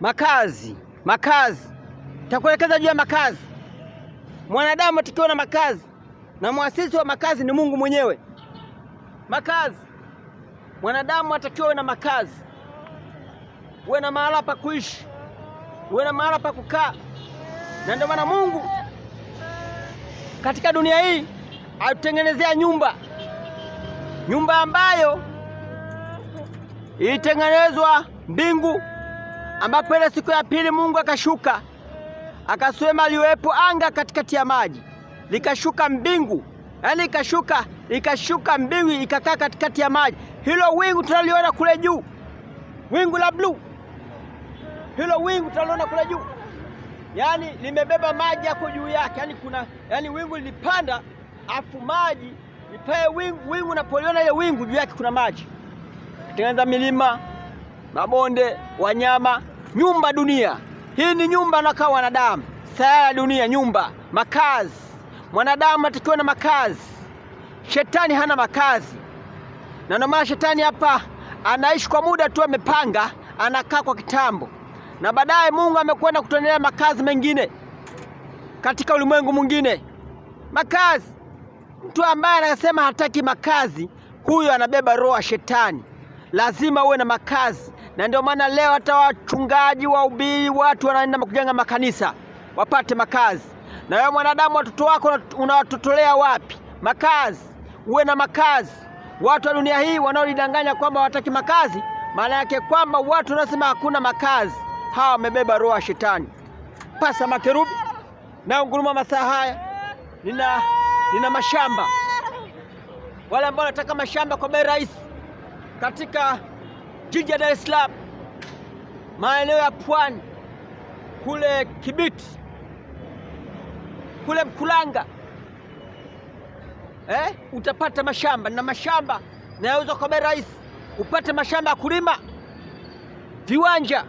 Makazi. Takuelekeza juu ya makazi. Mwanadamu atakiwa na makazi, na muasisi wa makazi ni Mungu mwenyewe. Makazi. Mwanadamu atakiwa na makazi. Uwe na mahala pa kuishi, uwe na mahala pa kukaa. Na ndio maana Mungu katika dunia hii alitengenezea nyumba ambayo ilitengenezwa mbingu, ambapo ile siku ya pili Mungu akashuka akasema liwepo anga katikati ya maji, likashuka mbingu. Yaani ikashuka mbingu ikakaa katikati ya maji. Hilo wingu tunaliona kule juu, wingu la blue, hilo wingu tunaliona kule juu, yaani limebeba maji yako juu yake. Yaani wingu lilipanda afu maji lipae wingu unapoliona ile wingu juu yake kuna maji. Tengeneza milima, mabonde, wanyama, nyumba. Dunia hii ni nyumba na kwa wanadamu. Sayari dunia, nyumba, makazi. Mwanadamu atakiwa na makazi. Shetani hana makazi, na ndio maana shetani hapa anaishi kwa muda tu, amepanga, anakaa kwa kitambo, na baadaye Mungu amekwenda kutengeneza makazi mengine katika ulimwengu mwingine. Makazi. Mtu ambaye anasema hataki makazi, huyo anabeba roho ya shetani. Lazima uwe na makazi, na ndio maana leo hata wachungaji, wahubiri, watu wanaenda kujenga makanisa wapate makazi. Na wewe mwanadamu, watoto wako unawatotolea wapi? Makazi. Uwe na makazi. Watu wa dunia hii wanaodanganya kwamba hawataki makazi, maana yake kwamba watu wanasema hakuna makazi, hawa wamebeba roho ya shetani. Pasa makerubi na unguruma masaa haya. Nina mashamba. Wale ambao wanataka mashamba kwa bei rahisi katika jiji la Dar es Salaam, maeneo ya Pwani, kule Kibiti, kule Mkulanga, utapata mashamba. Na mashamba nauzwa kwa bei rahisi. Upate mashamba ya kulima, viwanja,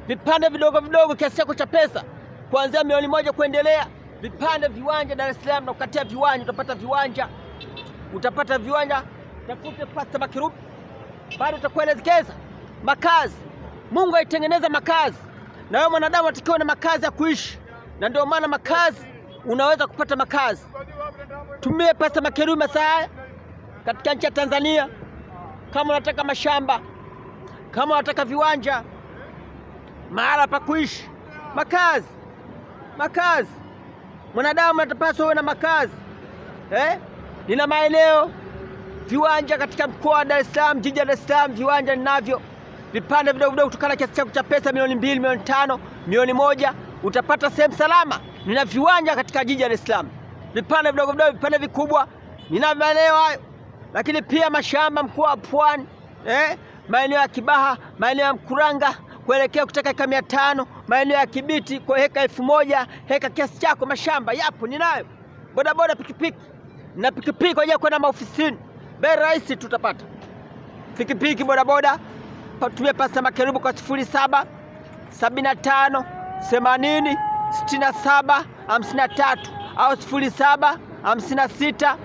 vipande vidogo vidogo kiasi chako cha pesa kuanzia milioni 1 kuendelea. Vipande viwanja Dar es Salaam, na kukatia viwanja, utapata viwanja. Tafute Pastor Makirubi, bado utakuelekeza makazi. Mungu aitengeneza makazi, na wewe mwanadamu atakiwa na makazi ya kuishi. Na ndio maana makazi, unaweza kupata makazi. Tumie Pastor Makirubi masaa katika nchi ya Tanzania. Kama unataka mashamba, kama unataka viwanja, mahala pa kuishi, makazi. Mwanadamu atapaswa uwe na makazi. Nina maeneo viwanja katika mkoa wa Dar es Salaam, jiji la Dar es Salaam. Viwanja ninavyo, vipande vidogo vidogo kutokana kiasi chako cha pesa milioni 2, milioni 5, milioni 1, utapata sehemu salama. Nina viwanja katika jiji la Dar es Salaam, vipande vidogo vidogo, vipande vikubwa, nina maeneo hayo. Lakini pia mashamba mkoa wa Pwani, maeneo ya Kibaha, maeneo ya Mkuranga kuelekea kutaka eka 500, maeneo ya Kibiti kwa heka 1000, heka kiasi chako. Mashamba yapo, ninayo. Bodaboda, pikipiki na pikipiki kwa ajili ya kwenda maofisini, bei rahisi tutapata. Pikipiki, bodaboda, tumia Pastor Makirubi kwa 07 75 80 67 53 au 07 56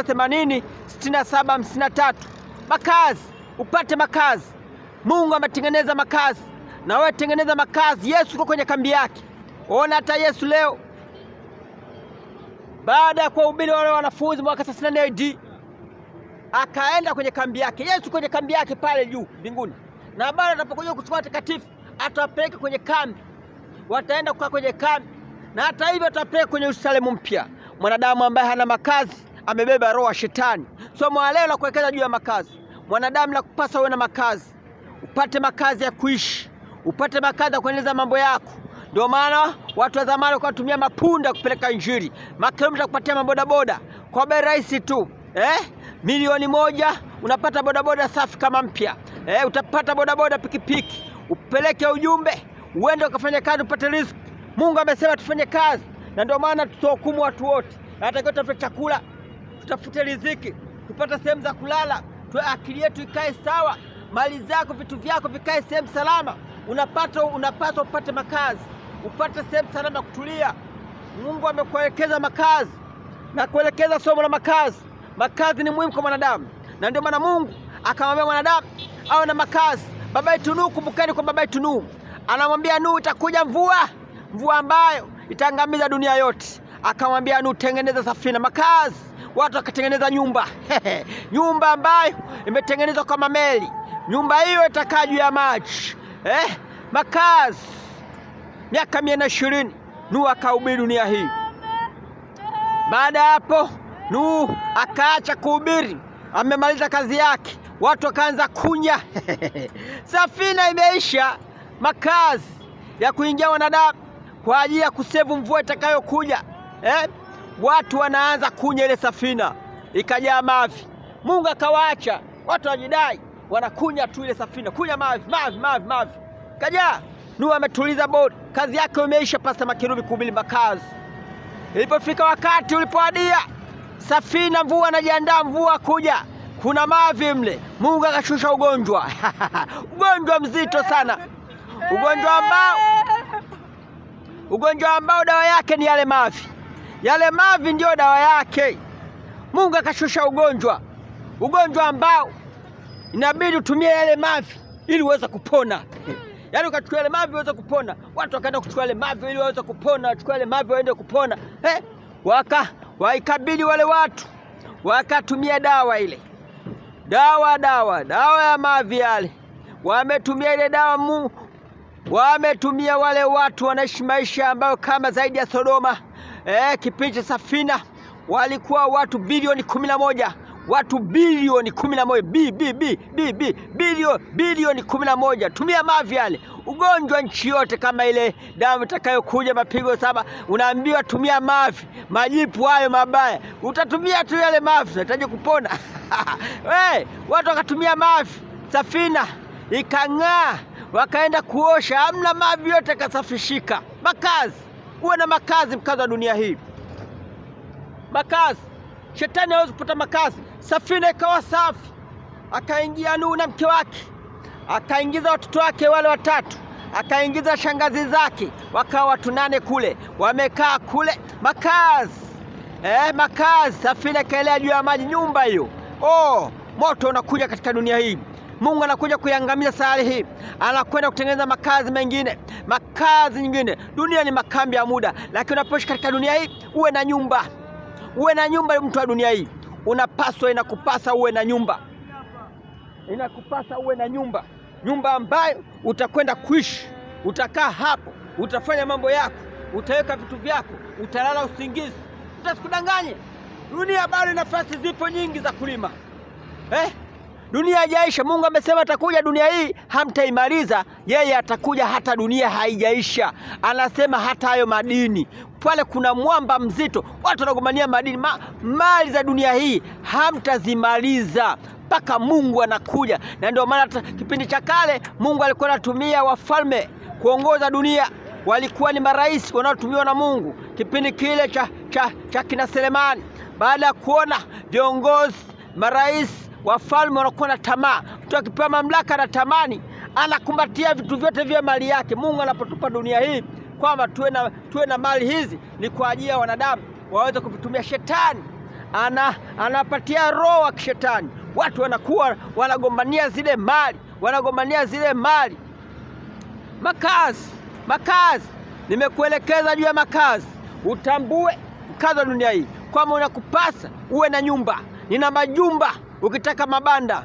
80 67 53. Makazi, upate makazi. Mungu ametengeneza makazi, na wewe tengeneza makazi. Yesu uko kwenye kambi yake. Ona hata Yesu leo, baada ya kuhubiri wale wanafunzi mwaka 64 AD, akaenda kwenye kambi yake. Yesu kwenye kambi yake pale juu mbinguni, na baada atakapokuja kuchukua takatifu atawapeleka kwenye kambi. Wataenda kukaa kwenye kambi, na hata hivyo atawapeleka kwenye Yerusalemu mpya. Mwanadamu ambaye hana makazi amebeba roho ya shetani. Somo la leo la kuwekeza juu ya makazi. Mwanadamu la kupasa uwe na makazi, upate makazi ya kuishi, upate makazi ya kuendeleza mambo yako. Ndio maana watu wa zamani walikuwa wanatumia mapunda kupeleka injili. Makirubi kupatia mabodaboda kwa bei rahisi tu. Milioni 1 unapata bodaboda safi kama mpya. Utapata bodaboda, pikipiki, upeleke ujumbe, uende ukafanya kazi, upate riziki. Mungu amesema tufanye kazi, na ndio maana tutohukumu watu wote. Hata tutafute chakula, tutafute riziki, tupate sehemu za kulala, akili yetu ikae sawa, mali zako, vitu vyako vikae sehemu salama. Unapaswa upate makazi, upate sehemu salama kutulia. Mungu amekuelekeza makazi na kuelekeza somo la makazi. Makazi ni muhimu kwa mwanadamu, na ndio maana Mungu akamwambia mwanadamu awe na makazi. Baba yetu Nuhu, kumbukeni kwa baba yetu Nuhu, anamwambia Nuhu itakuja mvua ambayo itaangamiza dunia yote. Akamwambia Nuhu, tengeneza safina, makazi. Watu wakatengeneza nyumba nyumba ambayo imetengenezwa kama meli. Nyumba hiyo itakaa juu ya maji, makazi. Miaka 120 Nuhu akahubiri dunia hii. Baada ya hapo Nuhu akaacha kuhubiri, amemaliza kazi yake. Watu wakaanza kunya safina imeisha, makazi ya kuingia wanadamu kwa ajili ya kusevu mvua itakayokuja. Watu wanaanza kunya ile safina, ikajaa mavi. Mungu akawaacha watu wajidai, wanakunya tu ile safina, kunya mavi kajaa. Nuhu ametuliza bodi, kazi yake imeisha. Pastor Makerubi kuhubiri makazi. Ilipofika wakati ulipoadia, safina, mvua anajiandaa, mvua kuja, kuna mavi mle. Mungu akashusha ugonjwa ugonjwa mzito sana, ugonjwa ambao dawa yake ni yale mavi. Yale mavi ndio dawa yake. Mungu akashusha ugonjwa ambao inabidi utumie yale mavi ili uweze kupona. Yaani ukachukua yale mavi uweze kupona. Watu wakaenda kuchukua yale mavi ili waweze kupona, wachukua yale mavi waende kupona. Waikabidi wale watu wakatumia dawa ile. Dawa ya mavi yale. Wametumia ile dawa wametumia wale watu wanaishi maisha ambayo kama zaidi ya Sodoma. Kipindi cha safina walikuwa watu bilioni 11. Watu bilioni 11, bilioni 11. Tumia mavi yale. Ugonjwa nchi yote kama ile damu itakayokuja mapigo 7, unaambiwa tumia mavi. Majipu hayo mabaya, utatumia tu yale mavi, unahitaji kupona. Watu wakatumia mavi, safina ikang'aa, wakaenda kuosha, hamna mavi, yote kasafishika. Makazi, uwe na makazi, mkazi wa dunia hii. Makazi, shetani hawezi kupata makazi. Safina ikawa safi, akaingia Nuhu na mke wake, akaingiza watoto wake wale 3, akaingiza shangazi zake, wakawa watu 8 kule, wamekaa kule. Makazi, makazi. Safina ikaelea juu ya maji, nyumba hiyo. Moto unakuja katika dunia hii. Mungu anakuja kuiangamiza sayari hii, anakwenda kutengeneza makazi mengine, makazi nyingine. Dunia ni makambi ya muda, lakini unapoishi katika dunia hii uwe na nyumba. Uwe na nyumba, mtu wa dunia hii. Inakupasa uwe na nyumba. Inakupasa uwe na nyumba. Nyumba ambayo utakwenda kuishi, utakaa hapo, utafanya mambo yako, utaweka vitu vyako, utalala usingizi. Utasikudanganye. Dunia bado nafasi zipo nyingi za kulima. Dunia haijaisha. Mungu amesema atakuja dunia hii, hamtaimaliza. Yeye atakuja hata dunia haijaisha. Anasema hata hayo madini, pale kuna mwamba mzito, watu wanagombania madini, mali za dunia hii hamtazimaliza mpaka Mungu anakuja. Na ndio maana kipindi cha kale Mungu alikuwa anatumia wafalme kuongoza dunia. Walikuwa ni marais wanaotumiwa na Mungu. Kipindi kile cha kina Selemani, baada ya kuona viongozi, marais, wafalme wanakuwa na tamaa, mtu akipewa mamlaka na tamani, anakumbatia vitu vyote vya mali yake. Mungu anapotupa dunia hii kwamba tuwe na mali hizi, ni kwa ajili ya wanadamu waweze kuvitumia. Shetani anapatia roho wa kishetani, watu wanakuwa wanagombania zile mali. Makazi. Nimekuelekeza juu ya makazi. Utambue mkazi wa dunia hii kwamba unakupasa uwe na nyumba. Nina majumba. Ukitaka mabanda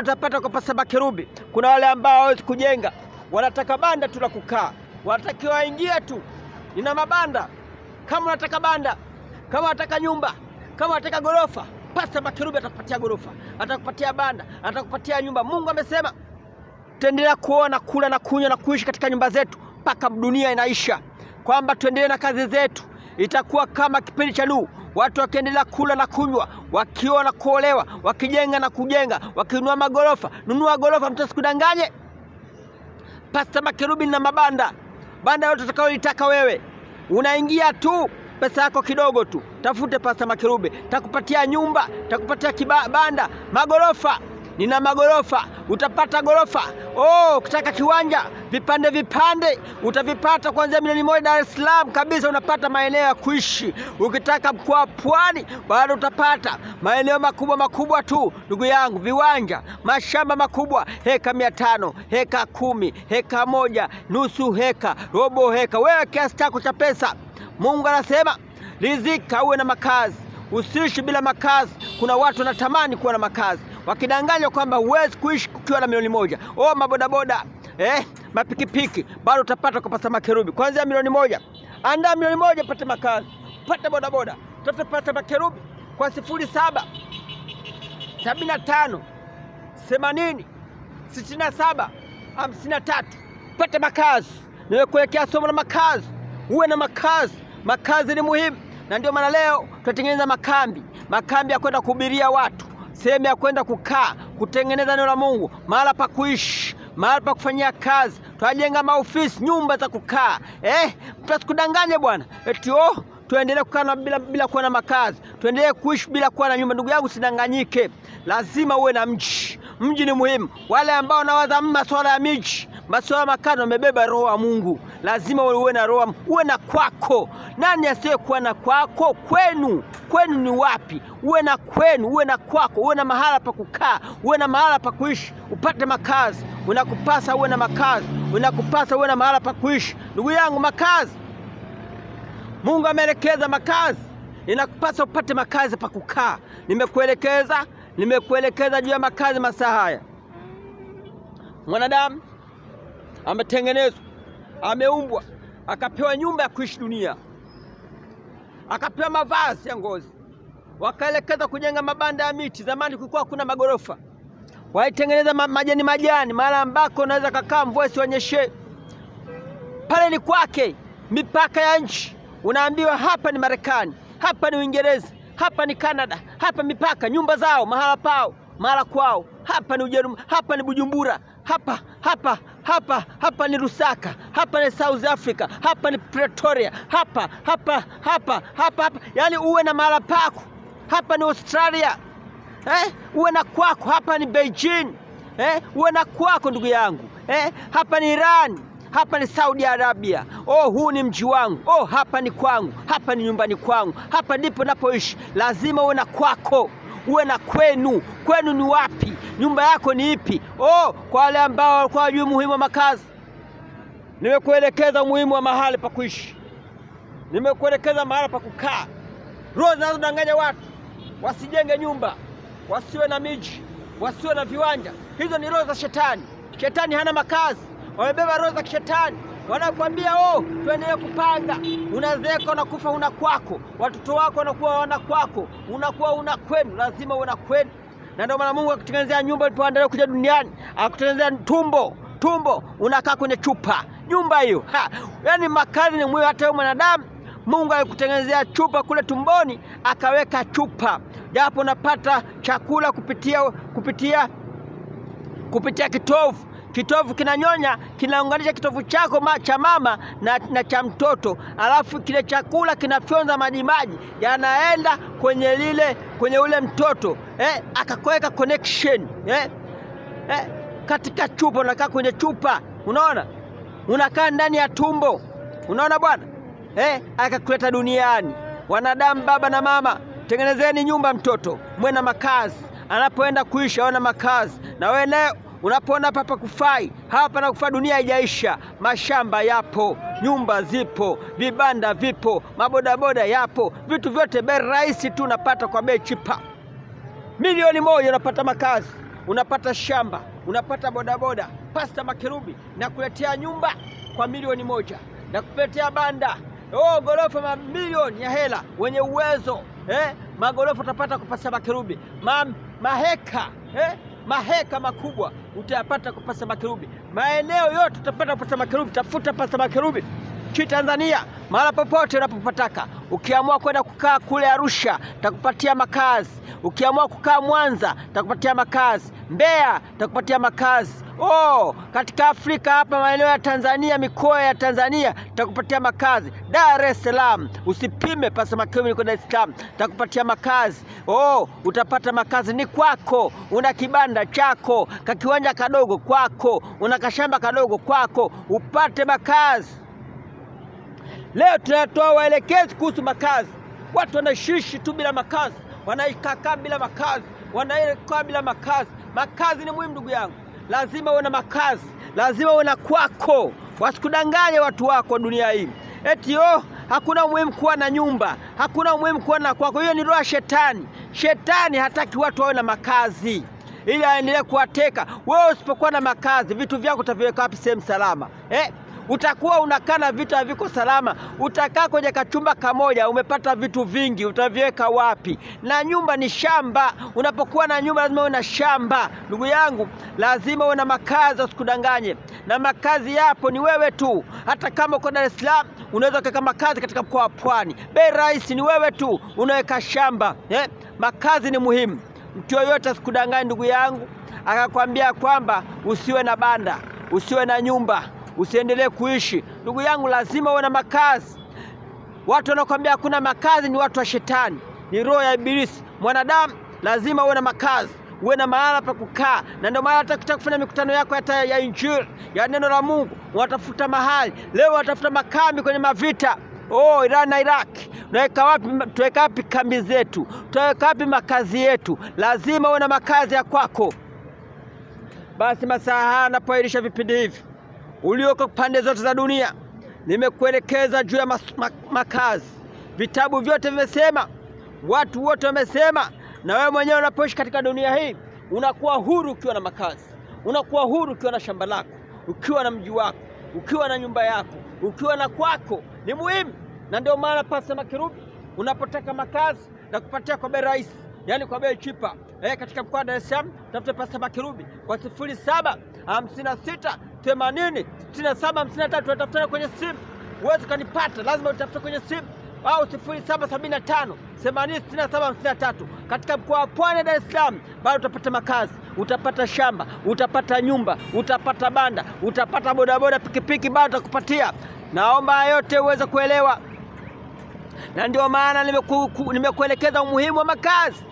utapata kwa Pastor Makerubi. Kuna wale ambao hawezi kujenga, wanataka banda tu la kukaa, wanatakiwa waingie tu. Nina mabanda. Kama unataka banda, kama unataka nyumba, kama unataka gorofa, Pastor Makerubi atakupatia gorofa, atakupatia banda, atakupatia nyumba. Mungu amesema tuendelea kuona, kula na kunywa na kuishi katika nyumba zetu mpaka dunia inaisha, kwamba tuendelee na kazi zetu. Itakuwa kama kipindi cha Nuhu, watu wakiendelea kula na kunywa, wakioa na kuolewa, wakijenga na kujenga, wakinunua magorofa. Nunua gorofa, mtu asikudanganye. Pastor Makerubi na mabanda, banda yote utakayolitaka wewe, unaingia tu, pesa yako kidogo tu, tafute Pastor Makerubi, takupatia nyumba, takupatia banda, magorofa. nina magorofa, utapata gorofa. Ukitaka kiwanja vipande vipande utavipata kuanzia milioni 1 Dar es Salaam kabisa, unapata maeneo ya kuishi. Ukitaka mkoa Pwani bado utapata maeneo makubwa tu ndugu yangu, viwanja, mashamba makubwa, heka 500, heka 10, heka 1, nusu heka, robo heka. Wewe kiasi chako cha pesa. Mungu anasema rizika uwe na makazi, usiishi bila makazi. Kuna watu wanatamani kuwa na makazi, wakidanganywa kwamba huwezi kuishi ukiwa na milioni 1. Mabodaboda, mapikipiki bado utapata kwa Pastor Makerubi kuanzia milioni 1. Andaa milioni 1 pate makazi, pate bodaboda, tutapata Makerubi kwa 07 75 80 67 53. Pate makazi. Nimekuwekea somo la makazi. Uwe na makazi. Makazi ni muhimu, na ndio maana leo tutatengeneza makambi ya kwenda kuhubiria watu, sehemu ya kwenda kukaa, kutengeneza neno la Mungu, mahala pa kuishi, mahala pa kufanyia kazi. Tutajenga maofisi, nyumba za kukaa. Mtasikudanganye bwana eti tuendelee kukaa bila kuwa na makazi, tuendelee kuishi bila kuwa na nyumba. Ndugu yangu, usidanganyike. Lazima uwe na mji. Mji ni muhimu. Wale ambao wanawaza masuala ya miji, masuala ya makazi, wamebeba roho wa Mungu. Lazima uwe na roho, uwe na kwako. Nani asiyekuwa na kwako? Kwenu ni wapi? Uwe na kwenu, uwe na kwako, uwe na mahala pa kukaa, uwe na mahala pa kuishi, upate makazi. Unakupasa uwe na makazi, unakupasa uwe na mahala pa kuishi. Ndugu yangu, makazi, Mungu ameelekeza makazi. Inakupasa upate makazi pa kukaa. Nimekuelekeza juu ya makazi masaa haya. Mwanadamu ametengenezwa, ameumbwa, akapewa nyumba ya kuishi dunia, akapewa mavazi ya ngozi, wakaelekeza kujenga mabanda ya miti. Zamani kulikuwa kuna magorofa, waitengeneza majani mahali ambako unaweza kukaa mvua isionyeshe. Pale ni kwake. Mipaka ya nchi, unaambiwa hapa ni Marekani, hapa ni Uingereza, hapa ni Canada, hapa mipaka, nyumba zao, mahala pao, mahala kwao. Hapa ni Ujerumani, hapa ni Bujumbura, hapa ni Lusaka, hapa ni South Africa, hapa ni Pretoria, hapa. Yani uwe na mahala pako. Hapa ni Australia, uwe na kwako. Hapa ni Beijing, uwe na kwako ndugu yangu. Hapa ni Iran, hapa ni Saudi Arabia. Huu ni mji wangu. Hapa ni kwangu, hapa ni nyumbani kwangu, hapa ndipo napoishi. Lazima uwe na kwako, uwe na kwenu. Kwenu ni wapi? Nyumba yako ni ipi? Kwa wale ambao walikuwa hawajui umuhimu wa makazi, nimekuelekeza umuhimu wa mahali pa kuishi, nimekuelekeza mahali pa kukaa. Roho zinazodanganya watu wasijenge nyumba, wasiwe na miji, wasiwe na viwanja, hizo ni roho za shetani. Shetani hana makazi. Wamebeba roho za kishetani. Wanakuambia tuendelee kupanga. Unazeeka, unakufa, una kwako. Watoto wako wanakuwa wana kwako, unakuwa una kwenu. Lazima uwe na kwenu. Na ndio maana Mungu akutengenezea nyumba ulipoandalia kuja duniani, akutengenezea tumbo unakaa kwenye chupa. Nyumba hiyo, yaani makazi ni muhimu. Hata wewe mwanadamu, Mungu alikutengenezea chupa kule tumboni, akaweka chupa. Japo unapata chakula kupitia kitovu. Kitovu kinanyonya, kinaunganisha kitovu chako cha mama na cha mtoto. Alafu kile chakula kinafyonza maji yanaenda kwenye ule mtoto. Akaweka connection. Katika chupa, unakaa kwenye chupa. Unaona? Unakaa ndani ya tumbo. Unaona bwana? Akakuleta duniani. Wanadamu, baba na mama, tengenezeni nyumba mtoto, mwe na makazi. Anapoenda kuishi aona makazi. Na wewe leo unapoona hapa kufai, hapa na kufaa, dunia haijaisha. Mashamba yapo, nyumba zipo, vibanda vipo, mabodaboda yapo, vitu vyote bei rahisi tu, unapata kwa bei chipa. Milioni 1 unapata makazi, unapata shamba, unapata bodaboda. Pastor Makerubi na kuletea nyumba kwa milioni 1, na kuletea banda gorofa mamilioni ya hela. Wenye uwezo magorofa utapata kwa Pastor Makerubi. Maheka makubwa utayapata kwa Pastor Makerubi. Maeneo yote utapata kwa Pastor Makerubi. Tafuta Pastor Makerubi nchi Tanzania, mahala popote unapopataka. Ukiamua kwenda kukaa kule Arusha, takupatia makazi. Ukiamua kukaa Mwanza, takupatia makazi. Mbeya, takupatia makazi. Katika Afrika hapa, maeneo ya Tanzania, mikoa ya Tanzania, takupatia makazi. Dar es Salaam, usipime pasa Makumi kwa Dar es Salaam, takupatia makazi. Utapata makazi, ni kwako. Una kibanda chako, kakiwanja kadogo kwako, una kashamba kadogo kwako, upate makazi. Leo tunatoa waelekezi kuhusu makazi. Watu wanaishi tu bila makazi, wanaikaa bila makazi, wanaikaa bila makazi. Makazi ni muhimu ndugu yangu. Lazima uwe na makazi, lazima uwe na kwako. Wasikudanganye watu wako dunia hii. Eti hakuna umuhimu kuwa na nyumba, hakuna umuhimu kuwa na kwako. Hiyo ni roho ya shetani. Shetani hataki watu wawe na makazi ili aendelee kuwateka. Wewe usipokuwa na makazi, vitu vyako utaviweka wapi sehemu salama? Utakuwa unakaa na vitu haviko salama. Utakaa kwenye kachumba kamoja, umepata vitu vingi, utaviweka wapi? Na nyumba ni shamba. Unapokuwa na nyumba lazima uwe na shamba. Ndugu yangu, lazima uwe na makazi, usikudanganye. Na makazi yapo, ni wewe tu. Hata kama uko Dar es Salaam, unaweza kuweka makazi katika mkoa wa Pwani. Bei rahisi, ni wewe tu unaweka shamba. Makazi ni muhimu. Mtu yoyote asikudanganye ndugu yangu, akakwambia kwamba usiwe na banda, usiwe na nyumba, usiendelee kuishi. Ndugu yangu, lazima uwe na makazi. Watu wanakuambia hakuna makazi ni watu wa shetani, ni roho ya ibilisi. Mwanadamu lazima uwe na makazi, uwe na mahala pa kukaa. Na ndio maana hata kufanya mikutano yako ya injili, ya neno la Mungu, watafuta mahali. Leo watafuta makambi kwenye mavita. Iran na Iraq, tuweka wapi kambi zetu? Tuweka wapi makazi yetu? Lazima uwe na makazi ya kwako. Basi masaa haya napoirisha vipindi hivi, ulioko pande zote za dunia, nimekuelekeza juu ya makazi. Vitabu vyote vimesema, watu wote wamesema, na wewe mwenyewe unapoishi katika dunia hii, unakuwa huru ukiwa na makazi. Unakuwa huru ukiwa na shamba lako, ukiwa na mji wako, ukiwa na nyumba yako, ukiwa na kwako. Ni muhimu. Na ndio maana pasa Makerubi, unapotaka makazi na kupatia kwa bei rahisi, yani kwa bei chipa, katika mkoa wa Dar es Salaam, tafuta pasa Makerubi kwa 0756 80 67 53. Unatafuta kwenye simu, uweze kanipata, lazima utafute kwenye simu, au 0775 80 67 53. Katika mkoa wa Pwani, Dar es Salaam, bado utapata makazi, utapata shamba, utapata nyumba, utapata banda, utapata bodaboda, pikipiki, bado utakupatia. Naomba yote uweze kuelewa. Na ndio maana nimekuelekeza umuhimu wa makazi,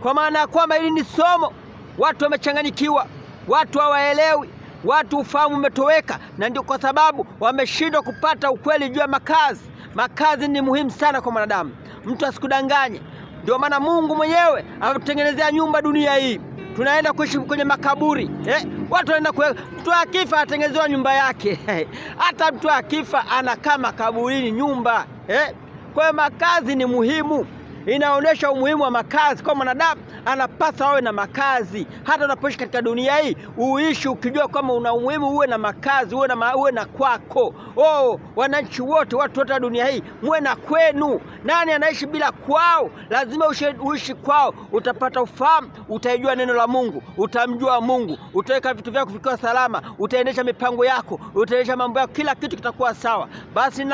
kwa maana ya kwamba hili ni somo. Watu wamechanganyikiwa, watu hawaelewi, watu ufahamu umetoweka, na ndio kwa sababu wameshindwa kupata ukweli juu ya makazi. Makazi ni muhimu sana kwa mwanadamu. Mtu asikudanganye. Ndio maana Mungu mwenyewe ametutengenezea nyumba dunia hii. Tunaenda kuishi kwenye makaburi. Watu wanaenda mtu akifa atengenezewa nyumba yake. Hata mtu akifa anakaa makaburini nyumba. Kwa hiyo makazi ni muhimu. Inaonyesha umuhimu wa makazi kwa mwanadamu. Anapaswa awe na makazi. Hata unapoishi katika dunia hii, uishi ukijua kwamba una umuhimu, uwe na makazi, uwe na kwako. Wananchi wote, watu wote wa dunia hii, muwe na kwenu. Nani anaishi bila kwao? Lazima uishi kwao. Utapata ufahamu, utaijua neno la Mungu, utamjua Mungu, utaweka vitu vyako vikiwa salama, utaendesha mipango yako, utaendesha mambo yako, kila kitu kitakuwa sawa. Basi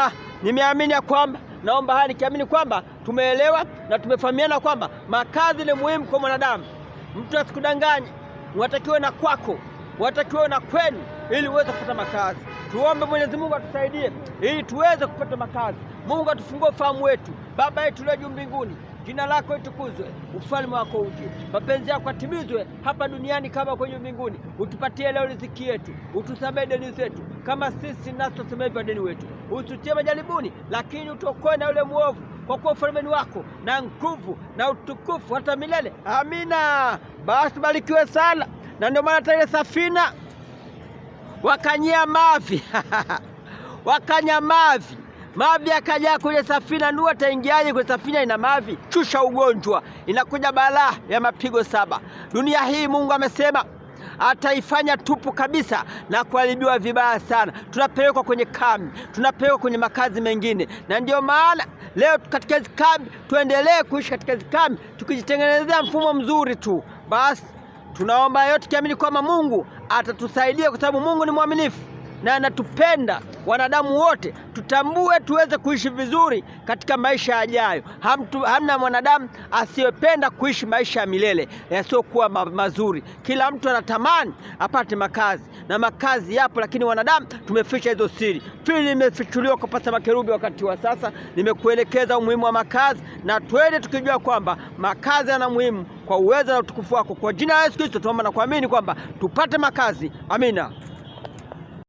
nimeamini kwamba, naomba haya nikiamini kwamba tumeelewa na tumefahamiana kwamba makazi ni muhimu kwa mwanadamu. Mtu asikudanganye. Unatakiwa na kwako, unatakiwa na kwenu, ili uweze kupata makazi. Tuombe Mwenyezi Mungu atusaidie ili tuweze kupata makazi. Mungu atufungue ufahamu wetu. Baba yetu uliye juu mbinguni, jina lako litukuzwe, ufalme wako uje, mapenzi yako yatimizwe hapa duniani kama kwenye mbinguni. Utupatie leo riziki yetu, utusamehe deni zetu kama sisi nasi tusamehe wadeni wetu, usitutie majaribuni, lakini utuokoe na yule muovu, kwa kuwa ufalme wako na nguvu na utukufu hata milele. Amina. Basi barikiwe sana. Na ndio maana hata ile safina wakanyia mavi wakanya mavi akajaa kwenye safina. Ndio ataingiaje kwenye safina ina mavi? Chusha ugonjwa, inakuja balaa ya mapigo 7. Dunia hii Mungu amesema ataifanya tupu kabisa na kuharibiwa vibaya sana. Tunapelekwa kwenye kambi, tunapelekwa kwenye makazi mengine. Na ndio maana leo katika hizo kambi tuendelee kuishi katika hizo kambi, tukijitengenezea mfumo mzuri tu. Basi tunaomba yote kiamini kwamba Mungu atatusaidia, kwa sababu Mungu ni mwaminifu na anatupenda. wanadamu wote tutambue, tuweze kuishi vizuri katika maisha yajayo. Hamna mwanadamu asiyependa kuishi maisha ya milele yasiokuwa mazuri. Kila mtu anatamani apate makazi, na makazi yapo, lakini wanadamu tumeficha hizo siri. Fili limefichuliwa kwa Pasta Makerubi wakati wa sasa. Nimekuelekeza umuhimu wa makazi, na twende tukijua kwamba makazi yana muhimu kwa uwezo na utukufu wako. Kwa jina la Yesu Kristo tuomba na kuamini kwamba tupate makazi. Amina.